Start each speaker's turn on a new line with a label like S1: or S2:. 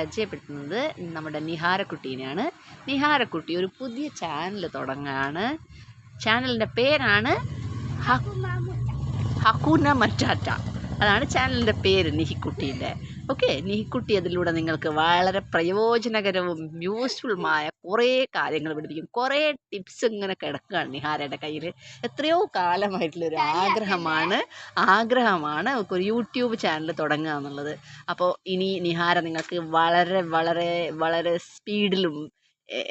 S1: പരിചയപ്പെടുത്തുന്നത് നമ്മുടെ നിഹാരക്കുട്ടീനെയാണ്. നിഹാരക്കുട്ടി ഒരു പുതിയ ചാനൽ തുടങ്ങുകയാണ്. ചാനലിൻ്റെ പേരാണ് ഹക്കൂന മറ്റാറ്റ. അതാണ് ചാനലിൻ്റെ പേര്, നിഹിക്കുട്ടീൻ്റെ. ഓക്കെ, നിഹിക്കുട്ടി അതിലൂടെ നിങ്ങൾക്ക് വളരെ പ്രയോജനകരവും യൂസ്ഫുള്ളുമായ കുറേ കാര്യങ്ങൾ പഠിപ്പിക്കും. കുറേ ടിപ്സ് ഇങ്ങനെ കിടക്കുകയാണ് നിഹാരയുടെ കയ്യിൽ. എത്രയോ കാലമായിട്ടുള്ളൊരു ആഗ്രഹമാണ് ഒരു യൂട്യൂബ് ചാനൽ തുടങ്ങുക എന്നുള്ളത്. അപ്പോൾ ഇനി നിഹാര നിങ്ങൾക്ക് വളരെ വളരെ വളരെ സ്പീഡിലും